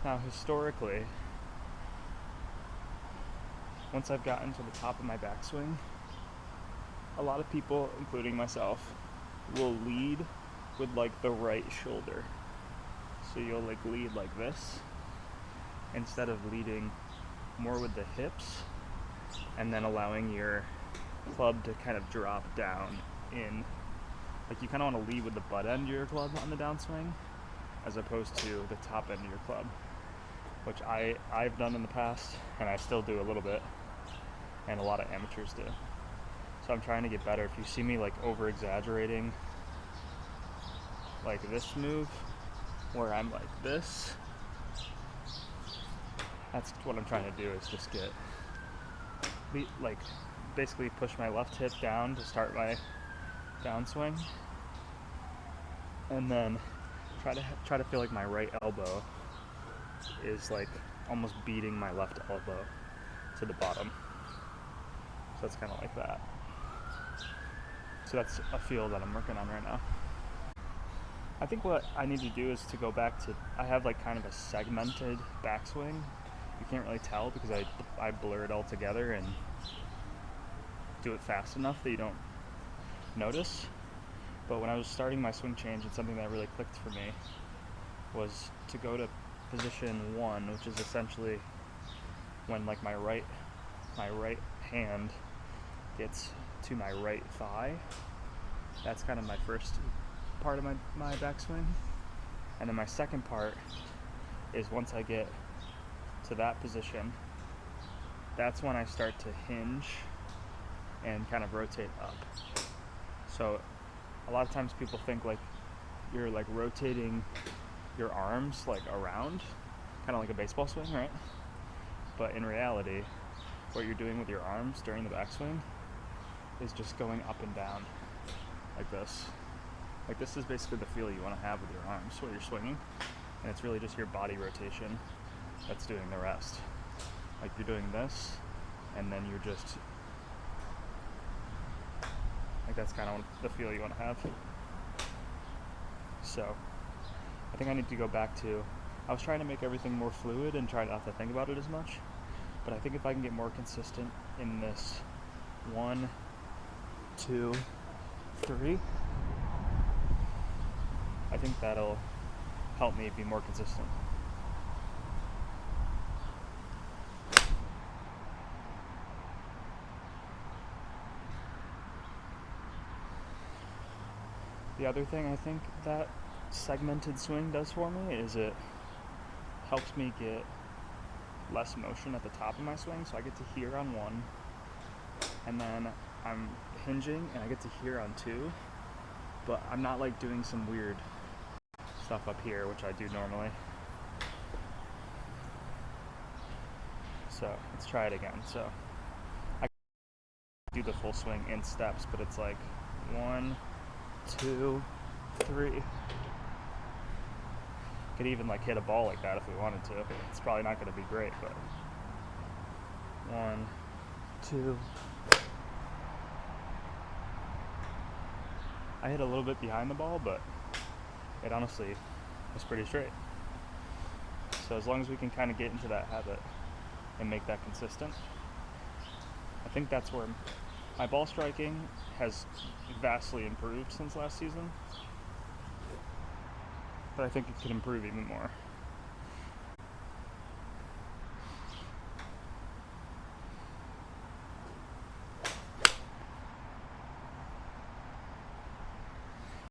Now, historically, once I've gotten to the top of my backswing, a lot of people, including myself, will lead with like the right shoulder. So you'll like lead like this instead of leading more with the hips and then allowing your club to kind of drop down in. Like you kind of want to lead with the butt end of your club on the downswing as opposed to the top end of your club, which I've done in the past and I still do a little bit, and a lot of amateurs do. So I'm trying to get better. If you see me like over exaggerating like this move where I'm like this, that's what I'm trying to do, is just get like basically push my left hip down to start my downswing, and then try to feel like my right elbow is like almost beating my left elbow to the bottom. So it's kind of like that. So that's a feel that I'm working on right now. I think what I need to do is to go back to, I have like kind of a segmented backswing. You can't really tell because I blur it all together and do it fast enough that you don't notice. But when I was starting my swing change, and something that really clicked for me was to go to position 1, which is essentially when like my right hand gets to my right thigh. That's kind of my first part of my backswing. And then my second part is once I get to that position, that's when I start to hinge and kind of rotate up. So a lot of times people think like you're like rotating your arms like around, kind of like a baseball swing, right? But in reality, what you're doing with your arms during the backswing is just going up and down like this. Like this is basically the feel you want to have with your arms while you're swinging, and it's really just your body rotation that's doing the rest. Like you're doing this, and then you're just like, that's kind of the feel you want to have. So I think I need to go back to, I was trying to make everything more fluid and try not to think about it as much, but I think if I can get more consistent in this 1, 2, 3, I think that'll help me be more consistent. The other thing I think that segmented swing does for me is it helps me get less motion at the top of my swing, so I get to here on 1, and then I'm hinging and I get to here on 2, but I'm not like doing some weird stuff up here, which I do normally. So let's try it again. So I do the full swing in steps, but it's like 1, 2, 3. Could even like hit a ball like that if we wanted to. It's probably not going to be great, but 1, 2. I hit a little bit behind the ball, but it honestly was pretty straight. So as long as we can kind of get into that habit and make that consistent, I think that's where my ball striking has vastly improved since last season, but I think it could improve even more.